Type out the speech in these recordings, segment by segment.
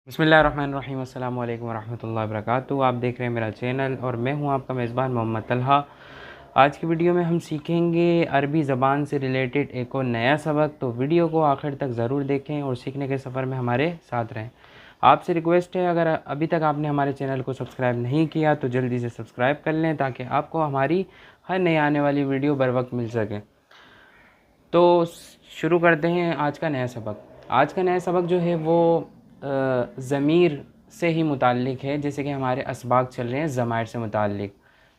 बिस्मिल्लाहिर्रहमानिर्रहीम अस्सलाम वालेकुम वरहमतुल्लाहि वबरकातुहू। आप देख रहे हैं मेरा चैनल और मैं हूं आपका मेज़बान मोहम्मद तलहा। आज की वीडियो में हम सीखेंगे अरबी ज़बान से रिलेटेड एक और नया सबक। तो वीडियो को आखिर तक ज़रूर देखें और सीखने के सफ़र में हमारे साथ रहें। आपसे रिक्वेस्ट है, अगर अभी तक आपने हमारे चैनल को सब्सक्राइब नहीं किया तो जल्दी से सब्सक्राइब कर लें ताकि आपको हमारी हर नई आने वाली वीडियो बर वक्त मिल सके। तो शुरू करते हैं आज का नया सबक। आज का नया सबक जो है वो ज़मीर से ही मुताल्लिक़ है। जैसे कि हमारे असबाक चल रहे हैं ज़मायर से मुताल्लिक़।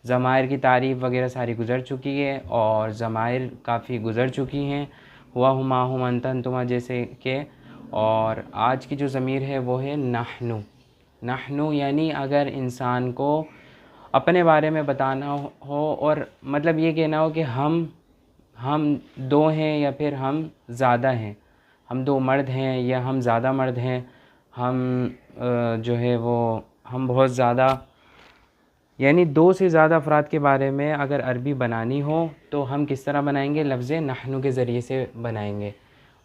ज़मायर की तारीफ़ वगैरह सारी गुज़र चुकी है और ज़मायर काफ़ी गुज़र चुकी हैं, हुआ हुमा हुम अंत अंतुमा जैसे के। और आज की जो ज़मीर है वो है नहनु। नहनु यानी अगर इंसान को अपने बारे में बताना हो और मतलब ये कहना हो कि हम दो हैं या फिर हम ज़्यादा हैं, हम दो मर्द हैं या हम ज़्यादा मर्द हैं, हम जो है वो हम बहुत ज़्यादा, यानी दो से ज़्यादा अफराद के बारे में अगर अरबी बनानी हो तो हम किस तरह बनाएंगे? लफ्ज़ नहनु के ज़रिए से बनाएंगे।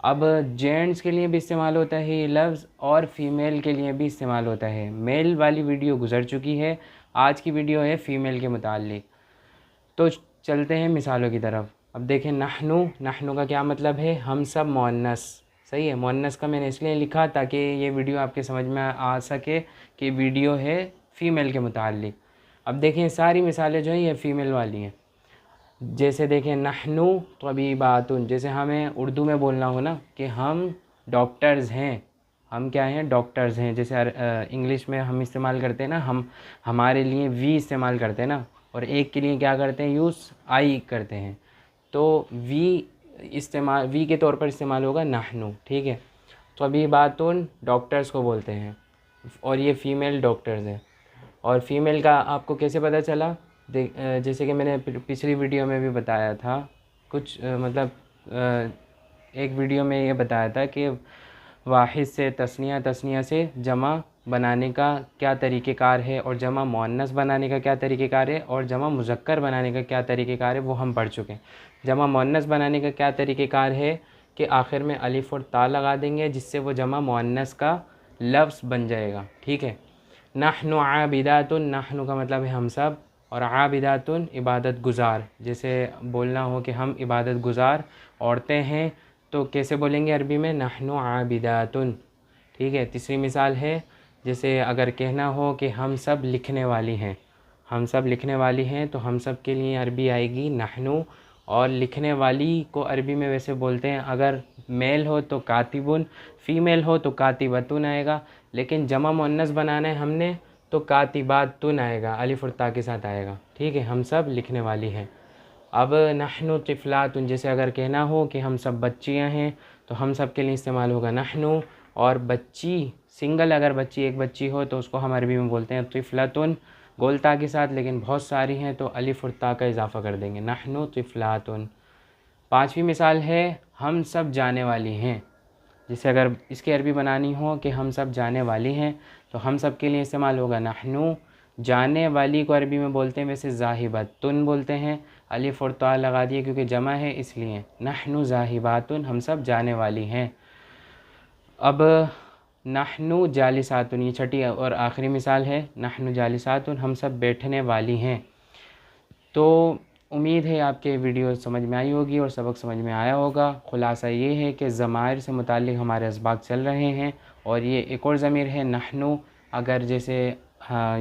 अब जेंट्स के लिए भी इस्तेमाल होता है ये लफ्ज़ और फ़ीमेल के लिए भी इस्तेमाल होता है। मेल वाली वीडियो गुज़र चुकी है, आज की वीडियो है फ़ीमेल के मुताल्लिक़। तो चलते हैं मिसालों की तरफ। अब देखें नहनु का क्या मतलब है? हम सब मुअन्नस। सही है, मुअन्नस का मैंने इसलिए लिखा ताकि ये वीडियो आपके समझ में आ सके कि वीडियो है फ़ीमेल के मुताल्लिक़। अब देखें सारी मिसालें जो हैं ये फ़ीमेल वाली हैं। जैसे देखें नहनु तबीबातुन, जैसे हमें उर्दू में बोलना हो ना कि हम डॉक्टर्स हैं, हम क्या हैं? डॉक्टर्स हैं। जैसे इंग्लिश में हम इस्तेमाल करते हैं ना, हम हमारे लिए वी इस्तेमाल करते हैं ना, और एक के लिए क्या करते हैं? यूज़ आई करते हैं। तो वी के तौर पर इस्तेमाल होगा नहनु। ठीक है, तबीबातुन डॉक्टर्स को बोलते हैं और ये फ़ीमेल डॉक्टर्स हैं। और फ़ीमेल का आपको कैसे पता चला? जैसे कि मैंने पिछली वीडियो में भी बताया था कुछ एक वीडियो में ये बताया था कि वाहिद से तस्निया से जमा बनाने का क्या तरीक़ेकार है और जमा मुअन्नस बनाने का क्या तरीक़ेकार है और जमा मुज़क्कर बनाने का क्या तरीक़ेकार है, वो हम पढ़ चुके हैं। जमा मुअन्नस बनाने का क्या तरीक़ेकार है कि आखिर में अलिफ़ और ता लगा देंगे जिससे वो जमा मुअन्नस का लफ्ज़ बन जाएगा। ठीक है, नहनु आबिदातुन, नहनु का मतलब है हम सब, और आबिदातुन इबादत गुज़ार। जैसे बोलना हो कि हम इबादत गुज़ार औरतें हैं तो कैसे बोलेंगे अरबी में? नहनु आबिदातुन। ठीक है, तीसरी मिसाल है जैसे अगर कहना हो कि हम सब लिखने वाली हैं, हम सब लिखने वाली हैं तो हम सब के लिए अरबी आएगी नहनु। और लिखने वाली को अरबी में वैसे बोलते हैं, अगर मेल हो तो कातिबुन, फ़ीमेल हो तो कातिबतुन आएगा, लेकिन जमा मुअन्नस बनाना है हमने तो कातिबातुन आएगा, अलिफ़ और ता के साथ आएगा। ठीक है, हम सब लिखने वाली हैं। अब नहनु तिफ़लातुन, जैसे अगर कहना हो कि हम सब बच्चियां हैं तो हम सब के लिए इस्तेमाल होगा नहनु। और बच्ची सिंगल, अगर बच्ची एक बच्ची हो तो उसको हम अरबी में बोलते हैं तिफ़लतुन, गोल ता के साथ, लेकिन बहुत सारी हैं तो अलिफ़ और ता का इजाफ़ा कर देंगे, नहनु तिफ़लातुन। पाँचवीं मिसाल है हम सब जाने वाली हैं। जैसे अगर इसकी अरबी बनानी हो कि हम सब जाने वाली हैं तो हम सब के लिए इस्तेमाल होगा नहनु। जाने वाली को अरबी में बोलते हैं वैसे ज़ाहिबतुन बोलते हैं, अलिफ़ और ता लगा दिए क्योंकि जमा है इसलिए, नहनु ज़ाहिबातुन, हम सब जाने वाली हैं। अब नहनु जालिसातुन, ये छठी और आखिरी मिसाल है, नहनु जालिसातुन, हम सब बैठने वाली हैं। तो उम्मीद है आपके वीडियो समझ में आई होगी और सबक समझ में आया होगा। ख़ुलासा ये है कि ज़मायर से मुताल्लिक़ हमारे असबाक चल रहे हैं और ये एक और ज़मीर है नहनु। अगर जैसे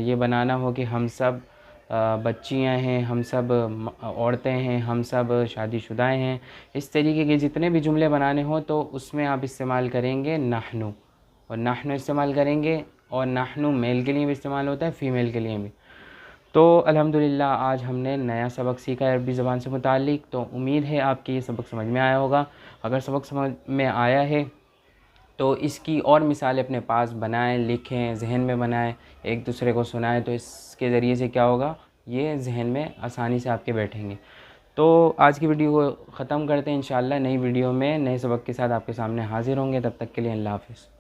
ये बनाना हो कि हम सब बच्चियां हैं, हम सब औरतें हैं, हम सब शादीशुदाएँ हैं, इस तरीके के जितने भी जुमले बनाने हो तो उसमें आप इस्तेमाल करेंगे नहनु, और नहनु इस्तेमाल करेंगे। और नहनु मेल के लिए भी इस्तेमाल होता है, फ़ीमेल के लिए भी। तो अल्हम्दुलिल्लाह आज हमने नया सबक सीखा है अरबी ज़बान से मुताल्लिक़। तो उम्मीद है आपकी ये सबक समझ में आया होगा। अगर सबक समझ में आया है तो इसकी और मिसालें अपने पास बनाएं, लिखें, जहन में बनाएं, एक दूसरे को सुनाएं, तो इसके ज़रिए से क्या होगा, ये जहन में आसानी से आपके बैठेंगे। तो आज की वीडियो को ख़त्म करते हैं। इंशाअल्लाह नई वीडियो में नए सबक के साथ आपके सामने हाज़िर होंगे। तब तक के लिए अल्लाह हाफ़िज़।